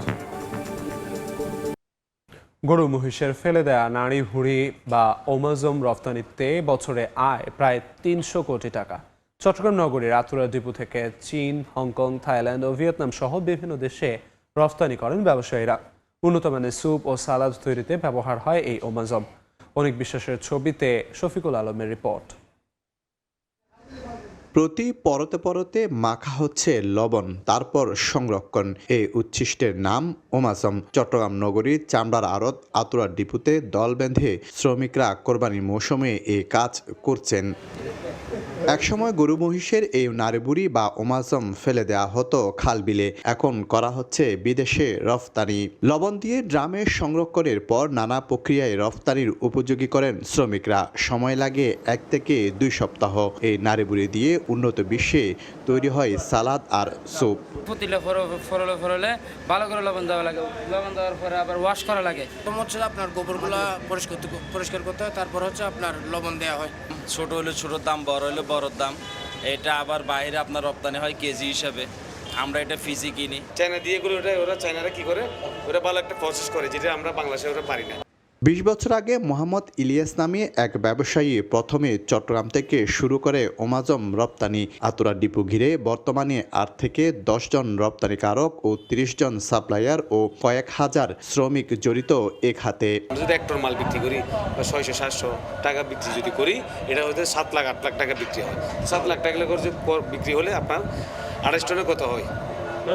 গরু মহিষের ফেলে দেয়া নাড়ি ভুঁড়ি বা ওমাজম রফতানিতে বছরে আয় প্রায় ৩০০ কোটি টাকা। চট্টগ্রাম নগরীর আতুরা ডিপো থেকে চীন, হংকং, থাইল্যান্ড ও ভিয়েতনাম সহ বিভিন্ন দেশে রফতানি করেন ব্যবসায়ীরা। উন্নত মানের স্যুপ ও সালাদ তৈরিতে ব্যবহার হয় এই ওমাজম। অনেক বিশ্বাসের ছবিতে শফিকুল আলমের রিপোর্ট। প্রতি পরতে পরতে মাখা হচ্ছে লবণ, তারপর সংরক্ষণ। এই উচ্ছিষ্টের নাম ওমাজম। চট্টগ্রাম নগরীর চামড়ার আড়ত আতুরার ডিপুতে দল বেঁধে শ্রমিকরা কোরবানির মৌসুমে এই কাজ করছেন। একসময় গরু মহিষের এই নাড়িবুড়ি বা ওমাজম ফেলে দেয়া হতো খাল বিলে, এখন করা হচ্ছে বিদেশে রফতানি। লবণ দিয়ে ড্রামে সংরক্ষণের পর নানা প্রক্রিয়ায় রফতানির উপযোগী করেন শ্রমিকরা। সময় লাগে 1 থেকে 2 সপ্তাহ। এই নাড়িবুড়ি দিয়ে উন্নত বিশ্বে তৈরি হয় সালাদ আর স্যুপ। ফরলে ভালো করে লবণ দেওয়া লাগে, লবণ দেওয়ার পরে আবার ওয়াশ করা লাগে। হচ্ছে আপনার গোবরগুলা পরিষ্কার করতে হয়, তারপর হচ্ছে আপনার লবণ দেওয়া হয়। ছোট হলে ছোটোর দাম, বড় হলে বড়র দাম। এটা আবার বাইরে আপনার রপ্তানি হয় কেজি হিসাবে, আমরা এটা ফিজি কিনি। চায়না দিয়ে এগুলো ওরা চায়নারা কি করে, ওরা ভালো একটা প্রসেস করে যেটা আমরা বাংলাদেশে ওরা পারি না। 20 বছর আগে মোহাম্মদ ইলিয়াস নামে এক ব্যবসায়ী প্রথমে চট্টগ্রাম থেকে শুরু করে ওমাজম রপ্তানি। আতুরা ডিপো ঘিরে বর্তমানে 8 থেকে 10 জন রপ্তানিকারক ও 30 জন সাপ্লায়ার ও কয়েক হাজার শ্রমিক জড়িত এ খাতে। যদি 1 টন মাল বিক্রি করি বা 600-700 টাকা বিক্রি যদি করি, এটা হচ্ছে 7 লাখ 8 লাখ টাকা বিক্রি হয়। 7 লাখ টাকা করে বিক্রি হলে আপনার 28 টনে কত হয়?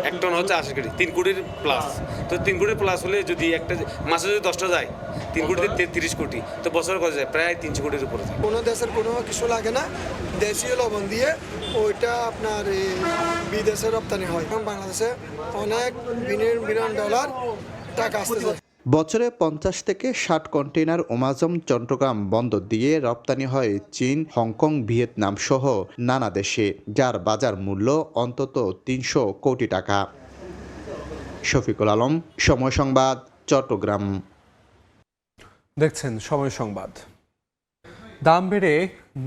1 টন হচ্ছে 80 কোটি, 3 কোটির প্লাস। তো 3 কোটির প্লাস হলে যদি একটা মাসে যদি 10টা যায়, 3 কোটিতে 33 কোটি, তো বছরে কত যায়? প্রায় 300 কোটির উপরে যায়। কোনো দেশের কোনো কিছু লাগে না, দেশীয় লবণ দিয়ে ওইটা আপনার বিদেশে রপ্তানি হয়। বাংলাদেশে অনেক বিলিয়ন ডলার টাকা আসতেছে। বছরে 50 থেকে 60 কন্টেইনার ওমাজম চট্টগ্রাম বন্দর দিয়ে রপ্তানি হয় চীন, হংকং, ভিয়েতনাম সহ নানা দেশে, যার বাজার মূল্য অন্তত 300 কোটি টাকা। শফিকুল আলম, সময় সংবাদ, চট্টগ্রাম। দেখছেন সময় সংবাদ। দাম বেড়ে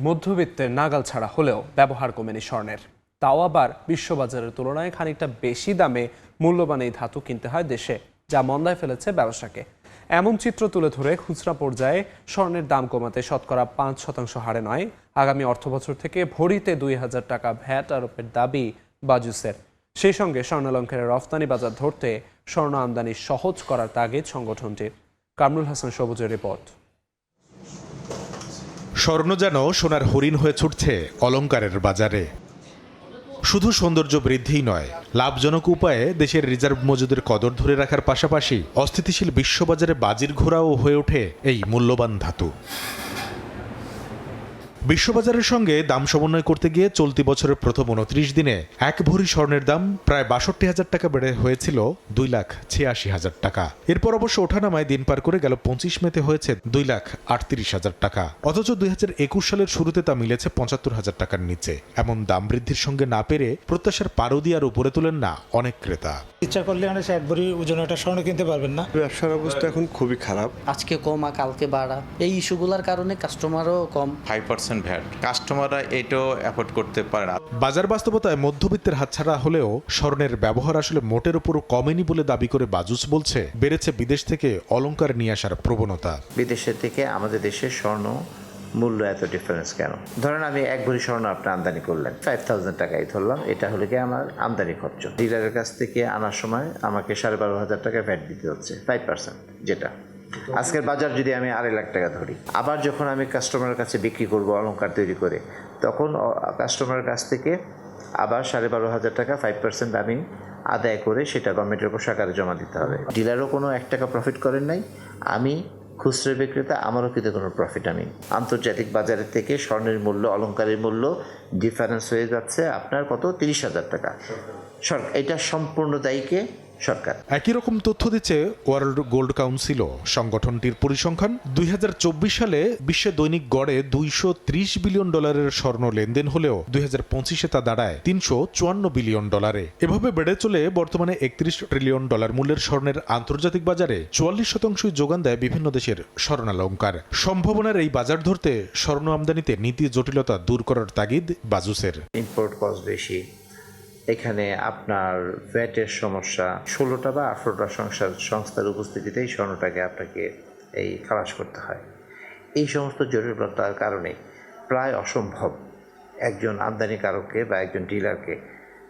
মধ্যবিত্তের নাগাল ছাড়া হলেও ব্যবহার কমেনি স্বর্ণের। তাও আবার বিশ্ববাজারের তুলনায় খানিকটা বেশি দামে মূল্যবান এই ধাতু কিনতে হয় দেশে, যা মন্দায় ফেলেছে ব্যবসাকে। এমন চিত্র তুলে ধরে খুচরা পর্যায়ে স্বর্ণের দাম কমাতে শতকরা 5% হারে নয়, আগামী অর্থবছর থেকে ভরিতে 2000 টাকা ভ্যাট আরোপের দাবি বাজুসের। সেই সঙ্গে স্বর্ণালংকারের রফতানি বাজার ধরতে স্বর্ণ আমদানি সহজ করার তাগিদ সংগঠনটির। কামরুল হাসান সবুজের রিপোর্ট। স্বর্ণ যেন সোনার হরিণ হয়ে ছুটছে অলংকারের বাজারে। শুধু সৌন্দর্য বৃদ্ধিই নয়, লাভজনক উপায়ে দেশের রিজার্ভ মজুদের কদর ধরে রাখার পাশাপাশি অস্থিতিশীল বিশ্ববাজারে বাজির ঘোড়াও হয়ে ওঠে এই মূল্যবান ধাতু। বিশ্ববাজারের সঙ্গে দাম সমন্বয় করতে গিয়ে চলতি বছরের প্রথম 29 দিনে 1 ভরি স্বর্ণের দাম প্রায় 62,000 টাকা বেড়ে হয়েছিল 2,86,000 টাকা। এরপর অবশ্য ওঠানামায় দিন পার করে গেল 25 মেতে হয়েছে 2,38,000 টাকা। অথচ 2021 সালের শুরুতে তা মিলেছে 75,000 টাকার নিচে। এমন দাম বৃদ্ধির সঙ্গে না পেরে প্রত্যাশার পারদি আর উপরে তোলেন না অনেক ক্রেতা। ইচ্ছা করলে 1 ভরি ওজনে একটা স্বর্ণ কিনতে পারবেন না। ব্যবসার অবস্থা এখন খুবই খারাপ। আজকে কমা কালকে বাড়া, এই ইস্যুগুলোর কারণে কাস্টমারও কম। 5% ভ্যাট, কাস্টমাররা এটাও অ্যাফোর্ড করতে পারে না। বাজার বাস্তবতায় মধ্যবিত্তের হাতছাড়া হলেও স্বর্ণের ব্যবহার আসলে মোটের উপরও কমেনি বলে দাবি করে বাজুস বলছে, বেড়েছে বিদেশ থেকে অলংকার নিয়ে আসার প্রবণতা। বিদেশের থেকে আমাদের দেশের স্বর্ণ মূল্য এত ডিফারেন্স কেন? ধরেন আমি 1 ভরি স্বর্ণ আপনি আমদানি করলেন, 5000 টাকাই ধরলাম, এটা হলে কি আমার আমদানি খরচ। ডিলারের কাছ থেকে আনার সময় আমাকে 12,500 টাকা ভ্যাট দিতে হচ্ছে, 5%, যেটা আজকের বাজার যদি আমি 2.5 লাখ টাকা ধরি। আবার যখন আমি কাস্টমারের কাছে বিক্রি করব অলংকার তৈরি করে, তখন কাস্টমারের কাছ থেকে আবার 12,500 টাকা 5% আমি আদায় করে সেটা গভর্নমেন্টের কোষাগারে জমা দিতে হবে। ডিলারও কোনো 1 টাকা প্রফিট করেন নাই, আমি খুচরা বিক্রেতা, আমারও কিন্তু কোনো প্রফিট আমি। আন্তর্জাতিক বাজারের থেকে স্বর্ণের মূল্য, অলংকারের মূল্য ডিফারেন্স হয়ে যাচ্ছে আপনার কত? 30,000 টাকা। এটা সম্পূর্ণ দায়ীকে সরকার। একই রকম তথ্য দিচ্ছে ওয়ার্ল্ড গোল্ড কাউন্সিলও। সংগঠনটির পরিসংখ্যান 2024 সালে বিশ্বে দৈনিক গড়ে $230 বিলিয়ন স্বর্ণ লেনদেন হলেও 2025-এ তা দাঁড়ায় $354 বিলিয়ন। এভাবে বেড়ে চলে বর্তমানে $31 ট্রিলিয়ন মূল্যের স্বর্ণের আন্তর্জাতিক বাজারে 44% যোগান দেয় বিভিন্ন দেশের স্বর্ণালংকার। সম্ভাবনার এই বাজার ধরতে স্বর্ণ আমদানিতে নীতি জটিলতা দূর করার তাগিদ বাজুসের। ইম্পোর্ট কস্ট বেশি, এখানে আপনার ভ্যাটের সমস্যা, 16টা বা 18টা সংস্থার উপস্থিতিতেই স্বর্ণটাকে আপনাকে এই খালাস করতে হয়। এই সমস্ত জটিলতার কারণে প্রায় অসম্ভব একজন আমদানিকারককে বা একজন ডিলারকে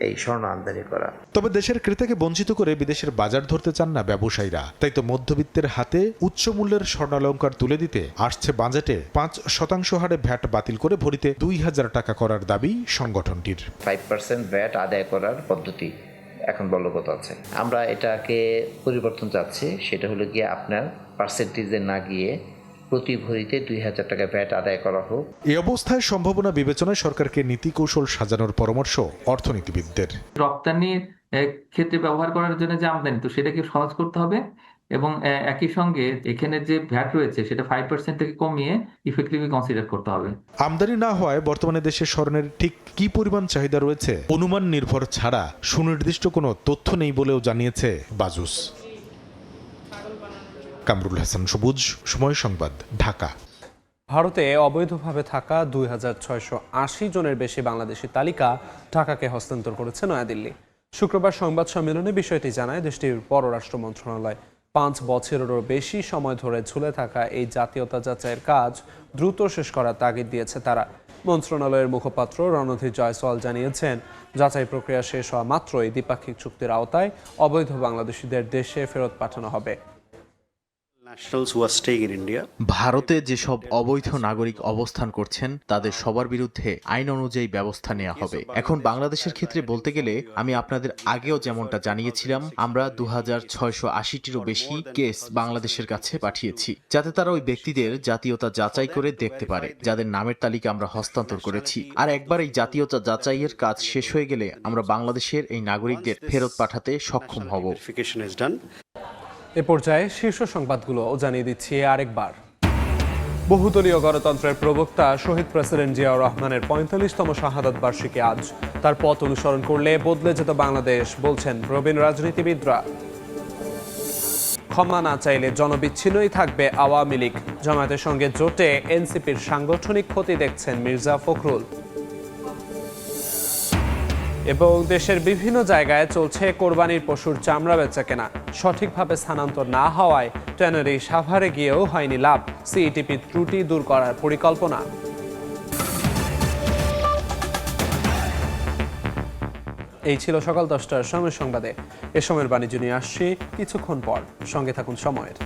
এই স্বর্ণ আমদানি করা। তবে দেশের ক্রেতাকে বঞ্চিত করে বিদেশের বাজার ধরতে চান না ব্যবসায়ীরা, তাই তো মধ্যবিত্তের হাতে উচ্চ মূল্যের স্বর্ণালংকার তুলে দিতে আসছে বাজেটে 5% হারে ভ্যাট বাতিল করে ভরিতে 2000 টাকা করার দাবি সংগঠনটির। 5% ভ্যাট আদায় করার পদ্ধতি এখন বলবৎ আছে। আমরা এটাকে পরিবর্তন চাচ্ছি, সেটা হলো গিয়ে আপনার পার্সেন্টেজে না গিয়ে প্রতি ভরিতে 2000 টাকা ভ্যাট আদায় করা হোক। এই অবস্থায় সম্ভাবনা বিবেচনায় সরকারকে নীতি কৌশল সাজানোর পরামর্শ অর্থনীতিবিদদের। রপ্তানির ক্ষেত্রে ব্যবহার করার জন্য যে আমদানি, তো সেটাকে সহজ করতে হবে এবং একই সঙ্গে এখানে যে ভ্যাট রয়েছে সেটা 5% থেকে কমিয়ে ইফেক্টিভলি কনসিডার করতে হবে। আমদানি না হওয়ায় বর্তমানে দেশে স্বর্ণের ঠিক কি পরিমাণ চাহিদা রয়েছে অনুমান নির্ভর ছাড়া সুনির্দিষ্ট কোনো তথ্য নেই বলেও জানিয়েছে বাজুস। কামরুল হাসান সবুজ, সময় সংবাদ, ঢাকা। ভারতে অবৈধভাবে থাকা 2680 জনের বেশি বাংলাদেশি তালিকা ঢাকাকে হস্তান্তর করেছে নয়াদিল্লি। শুক্রবার সংবাদ সম্মেলনে বিষয়টি জানায় দেশটির পররাষ্ট্র মন্ত্রণালয়। 5 বছরেরও বেশি সময় ধরে ঝুলে থাকা এই জাতীয়তা যাচাইয়ের কাজ দ্রুত শেষ করার তাগিদ দিয়েছে তারা। মন্ত্রণালয়ের মুখপাত্র রণধীর জয়সওয়াল জানিয়েছেন, যাচাই প্রক্রিয়া শেষ হওয়া মাত্রই দ্বিপাক্ষিক চুক্তির আওতায় অবৈধ বাংলাদেশিদের দেশে ফেরত পাঠানো হবে। ভারতে যেসব অবৈধ নাগরিক অবস্থান করছেন তাদের সবার বিরুদ্ধে আইন অনুযায়ী ব্যবস্থা নেওয়া হবে। এখন বাংলাদেশের ক্ষেত্রে বলতে গেলে আমি আপনাদের আগেও যেমনটা জানিয়েছিলাম, আমরা 2680টিরও বেশি কেস বাংলাদেশের কাছে পাঠিয়েছি, যাতে তারা ওই ব্যক্তিদের জাতীয়তা যাচাই করে দেখতে পারে যাদের নামের তালিকা আমরা হস্তান্তর করেছি। আর একবার এই জাতীয়তা যাচাইয়ের কাজ শেষ হয়ে গেলে আমরা বাংলাদেশের এই নাগরিকদের ফেরত পাঠাতে সক্ষম হব। এ পর্যায়ে শীর্ষ সংবাদগুলো জানিয়ে দিচ্ছি আরেকবার। বহুদলীয় গণতন্ত্রের প্রবক্তা শহীদ প্রেসিডেন্ট জিয়াউর রহমানের 45তম শাহাদাত বার্ষিকী আজ। তার পথ অনুসরণ করলে বদলে যেত বাংলাদেশ, বলছেন প্রবীণ রাজনীতিবিদরা। ক্ষমা না চাইলে জনবিচ্ছিন্নই থাকবে আওয়ামী লীগ। জামায়াতের সঙ্গে জোটে এনসিপির সাংগঠনিক ক্ষতি দেখছেন মির্জা ফখরুল। এবং দেশের বিভিন্ন জায়গায় চলছে কোরবানির পশুর চামড়া বেচাকেনা। সঠিকভাবে স্থানান্তর না হওয়ায় ট্যানারি সাভারে গিয়েও হয়নি লাভ। সিইটিপি ত্রুটি দূর করার পরিকল্পনা। এই ছিল সকাল 10টার সময় সংবাদে। এ সময়ের বাণিজ্য নিয়ে আসছি কিছুক্ষণ পর। সঙ্গে থাকুন সময়ের।